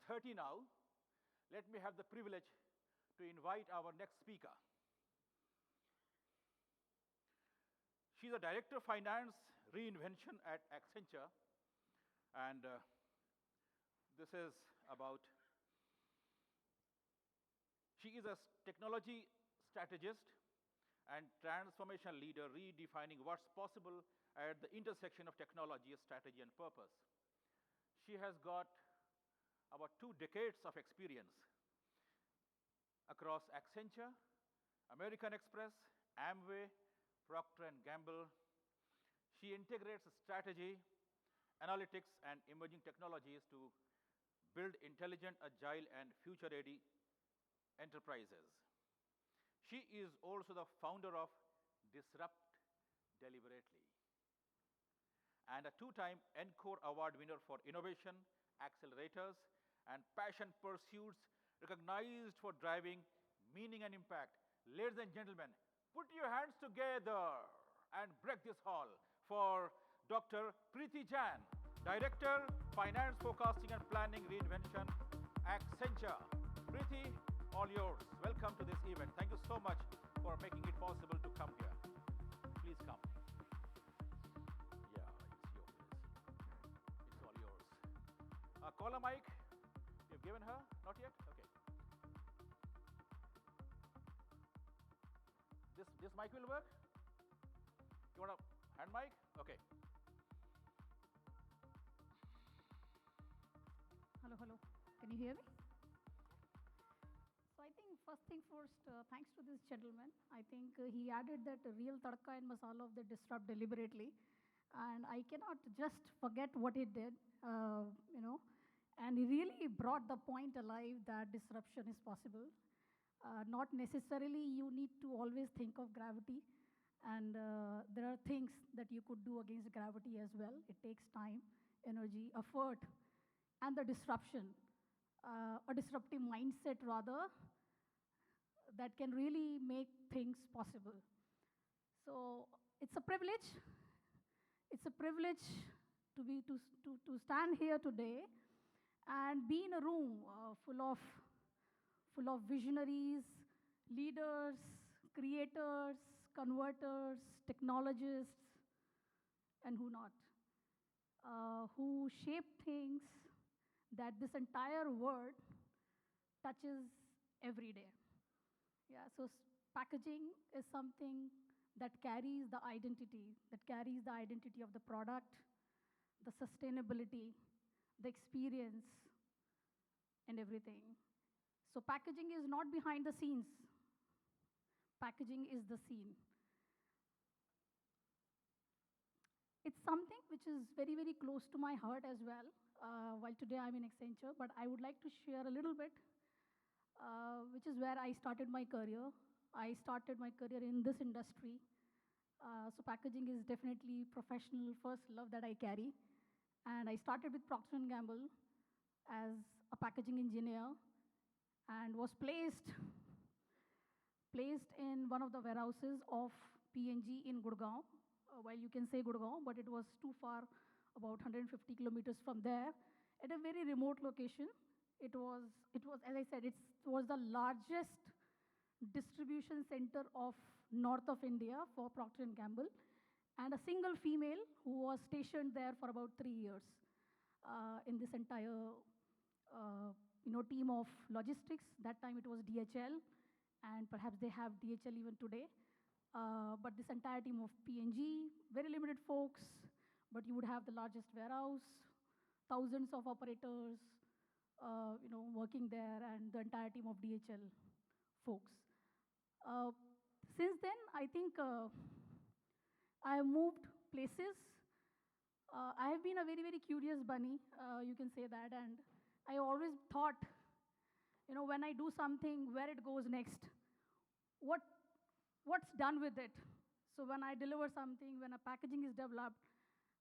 6:30 now. Let me have the privilege to invite our next speaker. She's a Director of Finance Reinvention at Accenture, and this is about, she is a technology strategist and transformation leader redefining what's possible at the intersection of technology, strategy, and purpose. She has got about 2 decades of experience across Accenture, American Express, Amway, Procter & Gamble. She integrates strategy, analytics, and emerging technologies to build intelligent, agile, and future-ready enterprises. She is also the founder of Disrupt Deliberately and a 2-time Encore Award winner for innovation, accelerators, and passion pursuits, recognized for driving meaning and impact. Ladies and gentlemen, put your hands together and break this hall for Dr. Preeti Jain, Director, Finance Forecasting and Planning Reinvention, Accenture. Preeti, all yours. Welcome to this event. Thank you so much for making it possible to come here. Please come. Yeah, it's yours. It's all yours. Caller mic, you've given her? Not yet? Okay. This mic will work? You want a hand mic? Okay. Hello. Can you hear me? So I think first thing first, thanks to this gentleman. I think he added that real tadka and masala of the Disrupt Deliberately. And I cannot just forget what he did, and he really brought the point alive that disruption is possible. Not necessarily you need to always think of gravity, and there are things that you could do against gravity as well. It takes time, energy, effort, and the disruption, a disruptive mindset rather, that can really make things possible. So it's a privilege. It's a privilege to stand here today and be in a room full of visionaries, leaders, creators, converters, technologists, and who not, who shape things that this entire world touches every day. Yeah, so packaging is something that carries the identity of the product, the sustainability, the experience, and everything. So packaging is not behind the scenes. Packaging is the scene. It's something which is very, very close to my heart as well. While today I'm in Accenture, but I would like to share a little bit, which is where I started my career. I started my career in this industry. So packaging is definitely professional first love that I carry. And I started with Procter & Gamble as a packaging engineer and was placed in one of the warehouses of P&G in Gurgaon. Well, you can say Gurgaon, but it was too far, about 150 kilometers from there, at a very remote location. It was, as I said, it was the largest distribution center of north of India for Procter & Gamble, and a single female who was stationed there for about 3 years in this entire team of logistics. That time it was DHL, and perhaps they have DHL even today. But this entire team of P&G, very limited folks, but you would have the largest warehouse, thousands of operators, working there, and the entire team of DHL folks. Since then, I think I have moved places. I have been a very, very curious bunny, you can say that, and I always thought, when I do something, where it goes next, what's done with it. So when I deliver something, when a packaging is developed,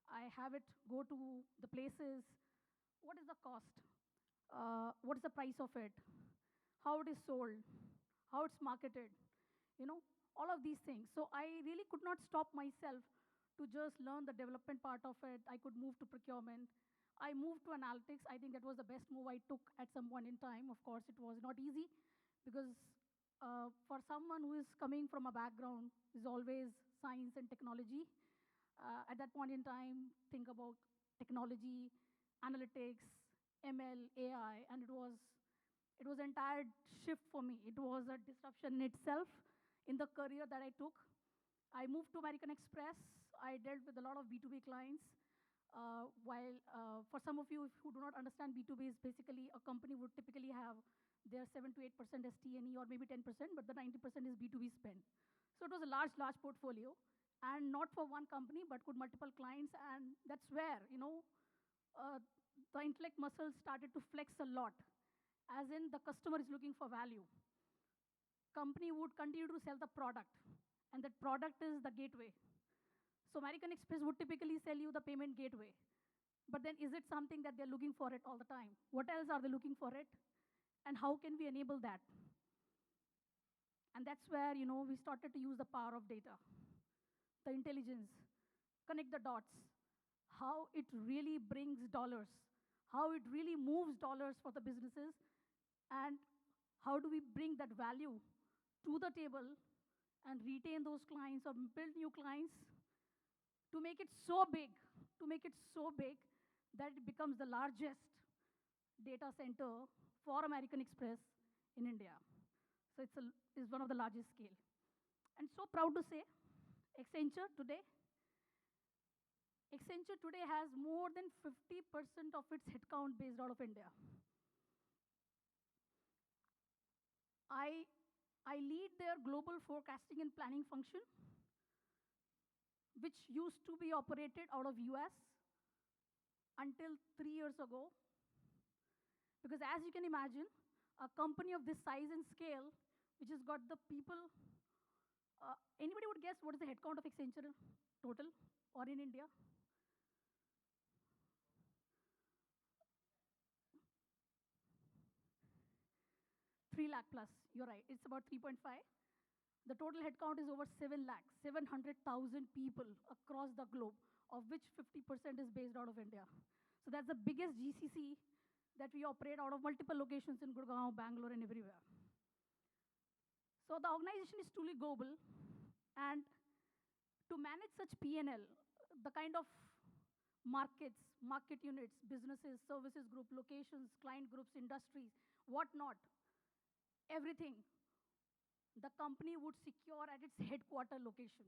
I have it go to the places. What is the cost? What is the price of it? How it is sold? How it's marketed? All of these things. So I really could not stop myself to just learn the development part of it. I could move to procurement. I moved to analytics. I think that was the best move I took at some point in time. Of course, it was not easy because for someone who is coming from a background is always science and technology. At that point in time, think about technology, analytics, ML, AI, and it was an entire shift for me. It was a disruption in itself in the career that I took. I moved to American Express. I dealt with a lot of B2B clients. While for some of you who do not understand B2B is basically a company would typically have their 7 to 8% as T&E or maybe 10%, but the 90% is B2B spend. So it was a large portfolio, and not for one company, but with multiple clients, and that's where, uh, the intellect muscle started to flex a lot, as in the customer is looking for value. Company would continue to sell the product, and that product is the gateway. So American Express would typically sell you the payment gateway. But then is it something that they're looking for it all the time? What else are they looking for it? And how can we enable that? And that's where, we started to use the power of data, the intelligence, connect the dots, how it really brings dollars, how it really moves dollars for the businesses, and how do we bring that value to the table and retain those clients or build new clients to make it so big, that it becomes the largest data center for American Express in India. So it's one of the largest scale. And so proud to say, Accenture today, has more than 50% of its headcount based out of India. I lead their global forecasting and planning function, which used to be operated out of US until 3 years ago. Because as you can imagine, a company of this size and scale, which has got the people, anybody would guess what is the headcount of Accenture total or in India? 3 lakh plus, you're right, it's about 3.5. The total headcount is over 7 lakh, 700,000 people across the globe, of which 50% is based out of India. So that's the biggest GCC that we operate out of multiple locations in Gurgaon, Bangalore, and everywhere. So the organization is truly global, and to manage such P&L, the kind of markets, market units, businesses, services group, locations, client groups, industries, whatnot, everything, the company would secure at its headquarter location.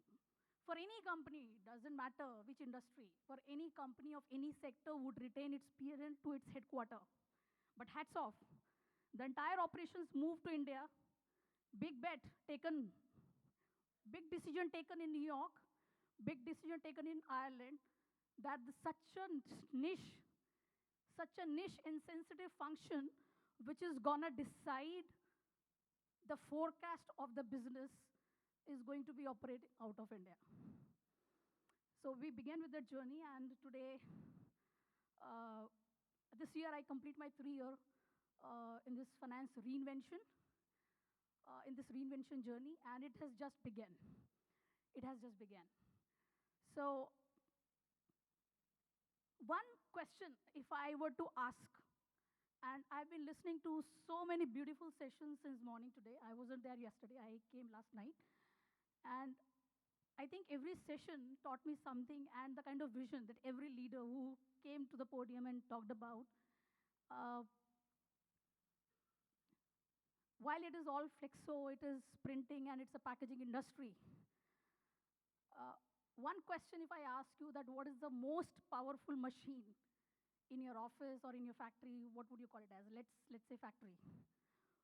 For any company, doesn't matter which industry, for any company of any sector would retain its P&L to its headquarter. But hats off, the entire operations moved to India, big bet taken, big decision taken in New York, big decision taken in Ireland, that such a niche and sensitive function, which is gonna decide the forecast of the business, is going to be operated out of India. So we began with that journey, and today, this year I complete my 3 year in this finance reinvention, journey, and it has just begun. It has just begun. So one question, if I were to ask, and I've been listening to so many beautiful sessions since morning today. I wasn't there yesterday, I came last night. And I think every session taught me something, and the kind of vision that every leader who came to the podium and talked about. While it is all flexo, it is printing, and it's a packaging industry. One question, if I ask you that what is the most powerful machine in your office or in your factory, what would you call it as? Let's say factory.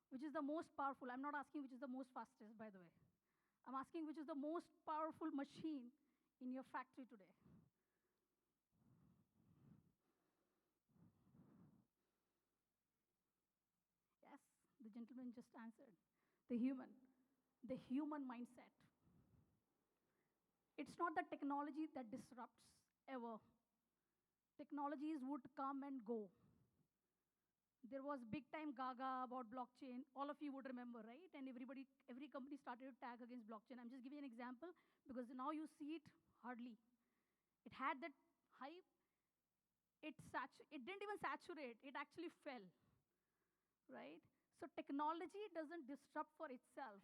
Which is the most powerful? I'm not asking which is the most fastest, by the way. I'm asking which is the most powerful machine in your factory today. Yes, the gentleman just answered. The human mindset. It's not the technology that disrupts ever. Technologies would come and go. There was big time gaga about blockchain. All of you would remember, right? And every company started to tag against blockchain. I'm just giving an example because now you see it hardly. It had that hype. it didn't even saturate, it actually fell, right? So technology doesn't disrupt for itself.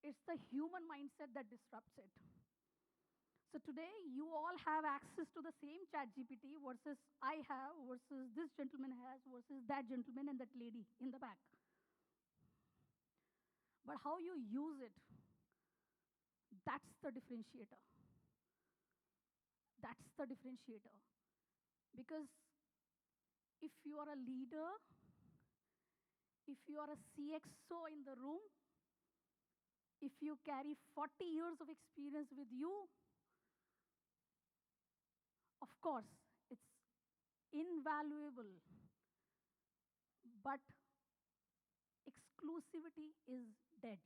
It's the human mindset that disrupts it. So today, you all have access to the same chat GPT versus I have, versus this gentleman has, versus that gentleman and that lady in the back. But how you use it, that's the differentiator. That's the differentiator. Because if you are a leader, if you are a CXO in the room, if you carry 40 years of experience with you, of course, it's invaluable. But exclusivity is dead.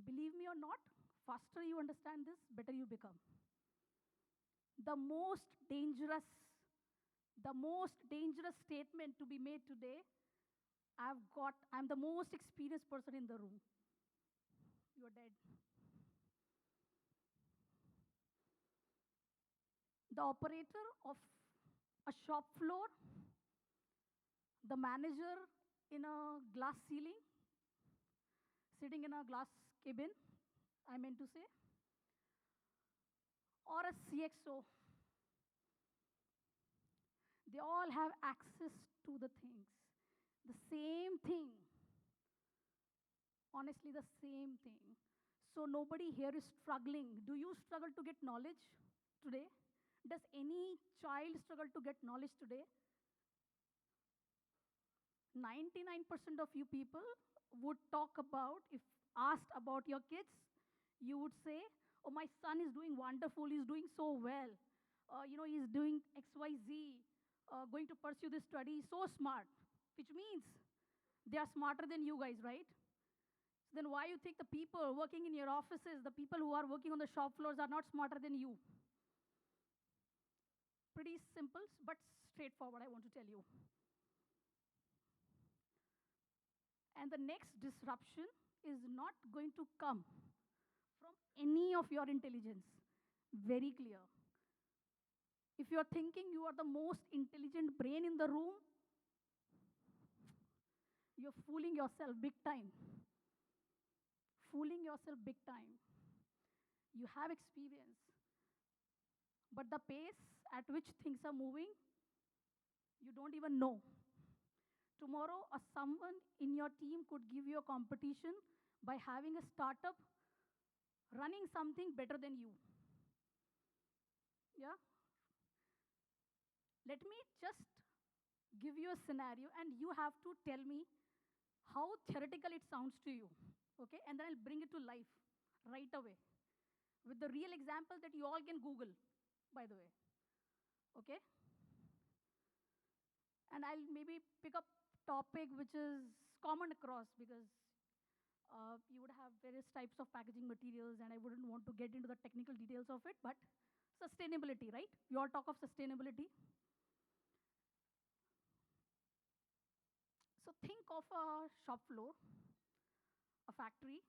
Believe me or not, faster you understand this, better you become. The most dangerous, the most dangerous statement to be made today, I'm the most experienced person in the room. You're dead. The operator of a shop floor, the manager in a glass ceiling, sitting in a glass cabin, I meant to say, or a CXO, they all have access to the things. The same thing. Honestly, the same thing. So nobody here is struggling. Do you struggle to get knowledge today? Does any child struggle to get knowledge today? 99% of you people would talk about, if asked about your kids, you would say, oh, my son is doing wonderful, he's doing so well. He's doing XYZ, going to pursue this study, so smart, which means they are smarter than you guys, right? So then why you think the people working in your offices, the people who are working on the shop floors are not smarter than you? Pretty simple, but straightforward, I want to tell you. And the next disruption is not going to come from any of your intelligence. Very clear. If you're thinking you are the most intelligent brain in the room, you're fooling yourself big time. Fooling yourself big time. You have experience. But the pace at which things are moving, you don't even know. Tomorrow, someone in your team could give you a competition by having a startup running something better than you. Yeah? Let me just give you a scenario and you have to tell me how theoretical it sounds to you. Okay? And then I'll bring it to life right away with the real example that you all can Google, by the way. Okay? And I'll maybe pick up topic which is common across, because you would have various types of packaging materials and I wouldn't want to get into the technical details of it, but sustainability, right? We all talk of sustainability. So think of a shop floor, a factory,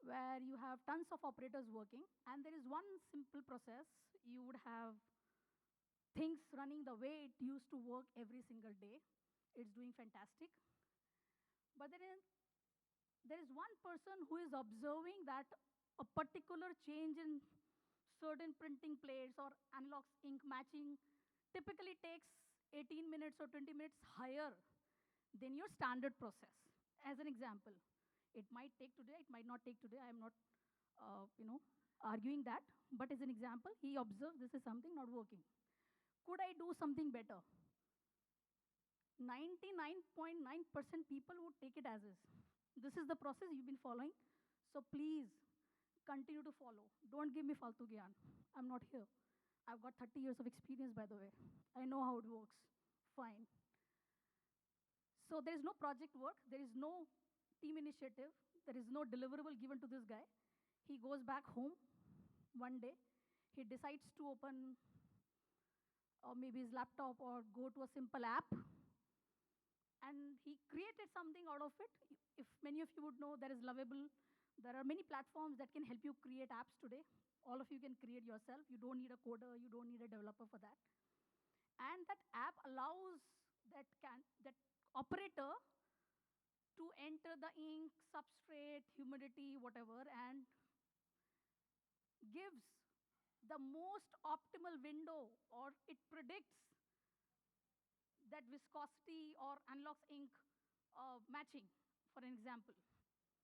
where you have tons of operators working, and there is one simple process. You would have things running the way it used to work every single day. It's doing fantastic. But there is one person who is observing that a particular change in certain printing plates or analog ink matching typically takes 18 minutes or 20 minutes higher than your standard process. As an example, it might take today, it might not take today. I'm not, arguing that. But as an example, he observed this is something not working. Could I do something better? 99.9% people would take it as is. This is the process you've been following. So please continue to follow. Don't give me faltu gyan. I'm not here. I've got 30 years of experience, by the way. I know how it works. Fine. So there is no project work. There is no team initiative. There is no deliverable given to this guy. He goes back home one day. He decides to open maybe his laptop or go to a simple app. And he created something out of it. If many of you would know, there is Lovable. There are many platforms that can help you create apps today. All of you can create yourself. You don't need a coder, you don't need a developer for that. And that app allows that operator to enter the ink, substrate, humidity, whatever, and gives the most optimal window, or it predicts that viscosity or unlocks ink matching, for an example.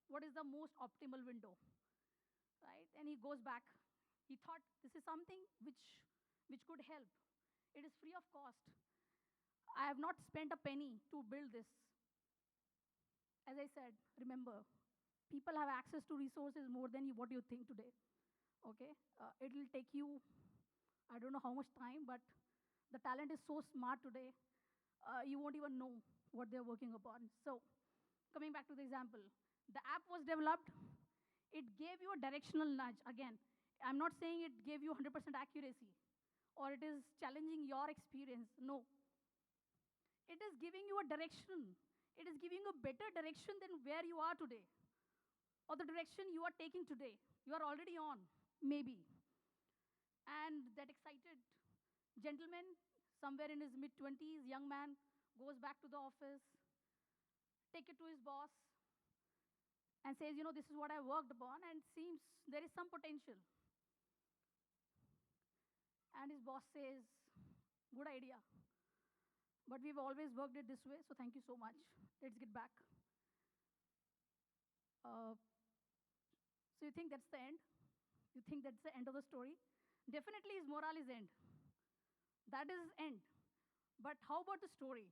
What is the most optimal window, right? And he goes back. He thought this is something which could help. It is free of cost. I have not spent a penny to build this. As I said, remember, people have access to resources more than what you think today. Okay? It'll take you, I don't know how much time, but the talent is so smart today, you won't even know what they're working upon. So, coming back to the example, the app was developed, it gave you a directional nudge. Again, I'm not saying it gave you 100% accuracy or it is challenging your experience. No. It is giving you a direction. It is giving you a better direction than where you are today or the direction you are taking today. You are already on, maybe. And that excited gentleman, somewhere in his mid 20s, young man, goes back to the office, take it to his boss, and says, this is what I worked upon, and seems there is some potential. And his boss says, good idea. But we've always worked it this way, so thank you so much. Let's get back. So you think that's the end? You think that's the end of the story? Definitely his morale is end. That is end. But how about the story?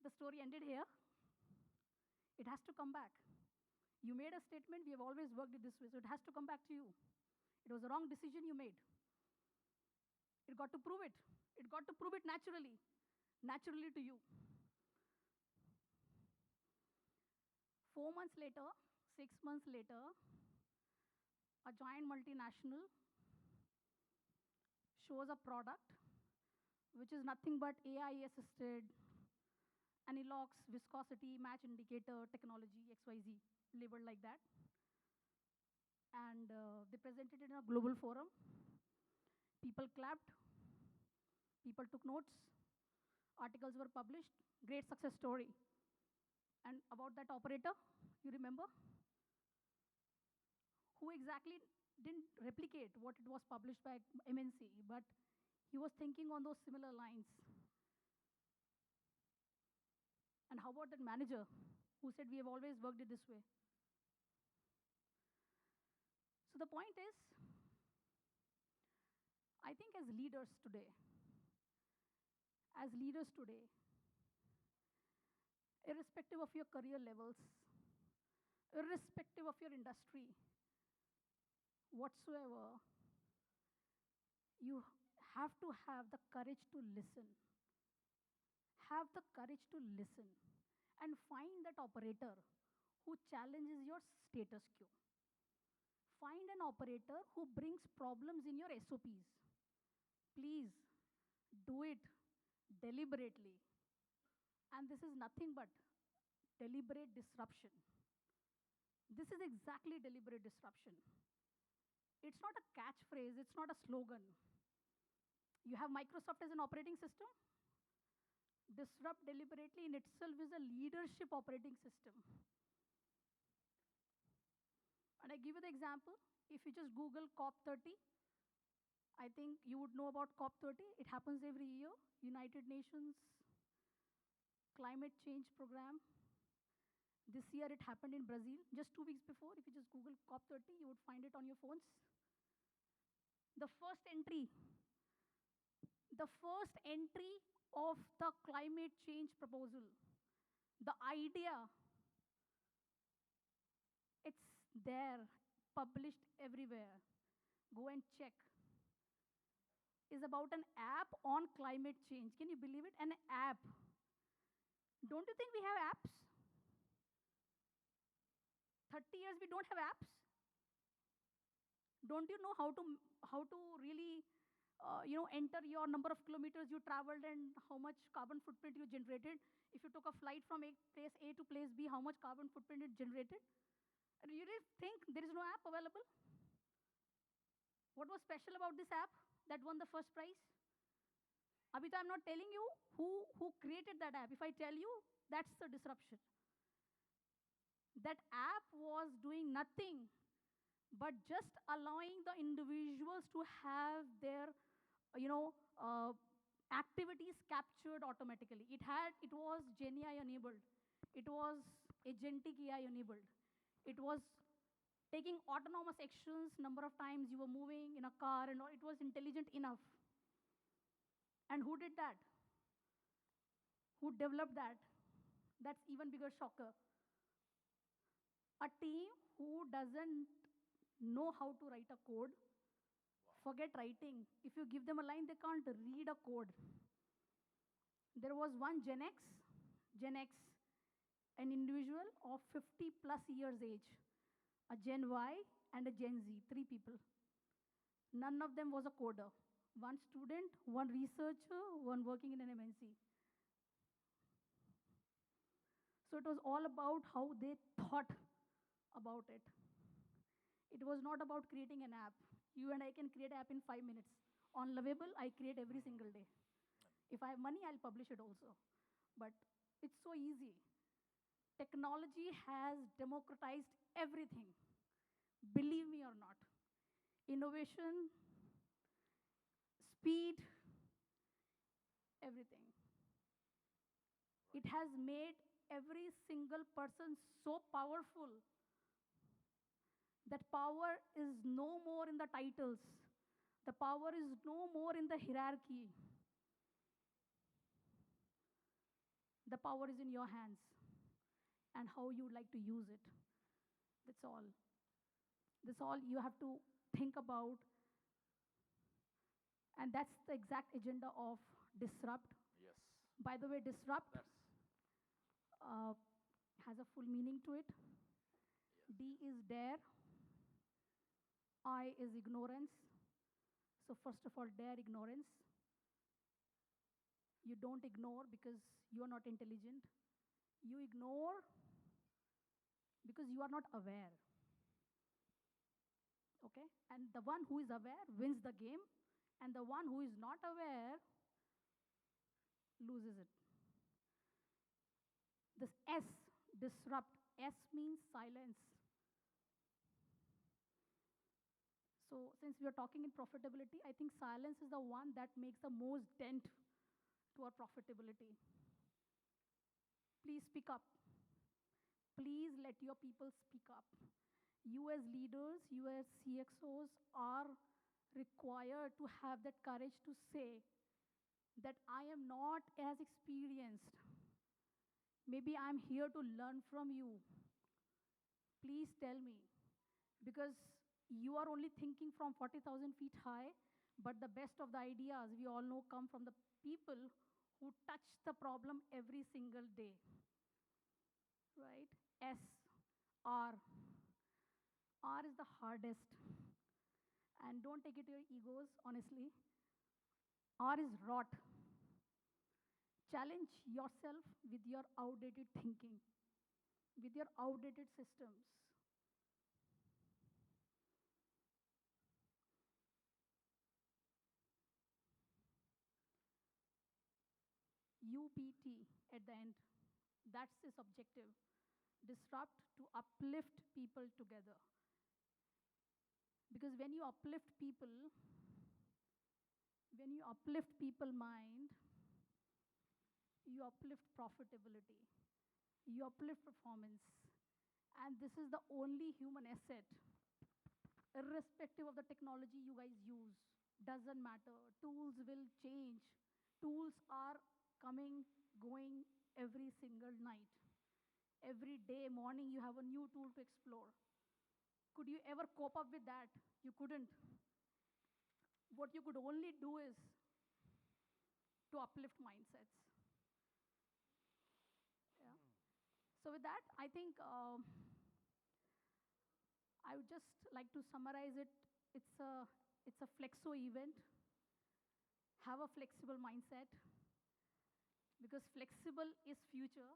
The story ended here. It has to come back. You made a statement, we have always worked it this way, so it has to come back to you. It was a wrong decision you made. It got to prove it. It got to prove it naturally to you. 4 months later, 6 months later, a giant multinational shows a product which is nothing but AI-assisted Anilox viscosity match indicator technology, XYZ, labeled like that. And they presented it in a global forum. People clapped. People took notes. Articles were published. Great success story. And about that operator, you remember? Who exactly didn't replicate what it was published by MNC, but he was thinking on those similar lines. And how about that manager who said, we have always worked it this way? So the point is, I think as leaders today, irrespective of your career levels, irrespective of your industry, whatsoever, you have to have the courage to listen. Have the courage to listen and find that operator who challenges your status quo. Find an operator who brings problems in your SOPs. Please do it deliberately. And this is nothing but deliberate disruption. This is exactly deliberate disruption. It's not a catchphrase, it's not a slogan. You have Microsoft as an operating system. Disrupt deliberately in itself is a leadership operating system. And I give you the example. If you just Google COP30, I think you would know about COP30. It happens every year. United Nations Climate Change Program. This year it happened in Brazil, just 2 weeks before. If you just Google COP30, you would find it on your phones. The first entry of the climate change proposal, the idea, it's there, published everywhere. Go and check. Is about an app on climate change. Can you believe it? An app. Don't you think we have apps? 30 years we don't have apps? Don't you know how to really enter your number of kilometers you traveled and how much carbon footprint you generated? If you took a flight from place A to place B, how much carbon footprint it generated? You didn't think there is no app available? What was special about this app that won the first prize? Abhita, I'm not telling you who created that app. If I tell you, that's the disruption. That app was doing nothing but just allowing the individuals to have their, you know, activities captured automatically. It was Gen AI enabled. It was agentic AI enabled. It was taking autonomous actions, number of times you were moving in a car, and all. It was intelligent enough. And who did that? Who developed that? That's even bigger shocker. A team who doesn't know how to write a code, forget writing. If you give them a line, they can't read a code. There was one Gen X, an individual of 50 plus years age, a Gen Y and a Gen Z, three people. None of them was a coder. One student, one researcher, one working in an MNC. So it was all about how they thought about it. It was not about creating an app. You and I can create an app in 5 minutes. On Lovable, I create every single day. If I have money, I'll publish it also. But it's so easy. Technology has democratized everything. Believe me or not. Innovation, speed, everything. It has made every single person so powerful that power is no more in the titles. The power is no more in the hierarchy. The power is in your hands and how you would like to use it. That's all. That's all you have to think about. And that's the exact agenda of Disrupt. Yes. By the way, Disrupt That's has a full meaning to it. D is dare. I is ignorance. So first of all, dare ignorance. You don't ignore because you are not intelligent. You ignore because you are not aware. Okay? And the one who is aware wins the game, and the one who is not aware loses it. This S, disrupt. S means silence. So since we are talking in profitability, I think silence is the one that makes the most dent to our profitability. Please speak up. Please let your people speak up. You as leaders, you as CXOs are required to have that courage to say that I am not as experienced. Maybe I'm here to learn from you. Please tell me. Because you are only thinking from 40,000 feet high, but the best of the ideas we all know come from the people who touch the problem every single day. Right? S, R. R is the hardest. And don't take it to your egos, honestly. R is rot. Challenge yourself with your outdated thinking, with your outdated systems. UPT at the end. That's its objective. Disrupt to uplift people together. Because when you uplift mind, you uplift profitability, you uplift performance. And this is the only human asset, irrespective of the technology you guys use. Doesn't matter. Tools will change. Tools are coming, going every single night. Every day, morning, you have a new tool to explore. Could you ever cope up with that? You couldn't. What you could only do is to uplift mindsets. Yeah. So with that, I think I would just like to summarize it. It's a flexo event. Have a flexible mindset, because flexible is future.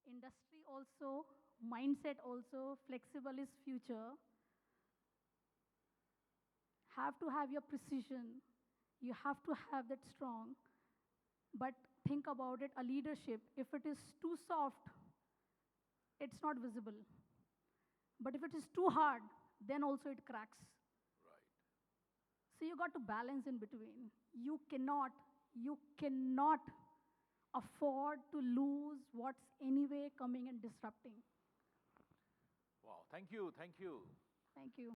industry also, mindset also, flexible is future. Have to have your precision. You have to have that strong. But think about it, a leadership, if it is too soft, it's not visible. But if it is too hard, then also it cracks. Right. So you got to balance in between. You cannot afford to lose what's anyway coming and disrupting. Wow. Thank you. Thank you. Thank you.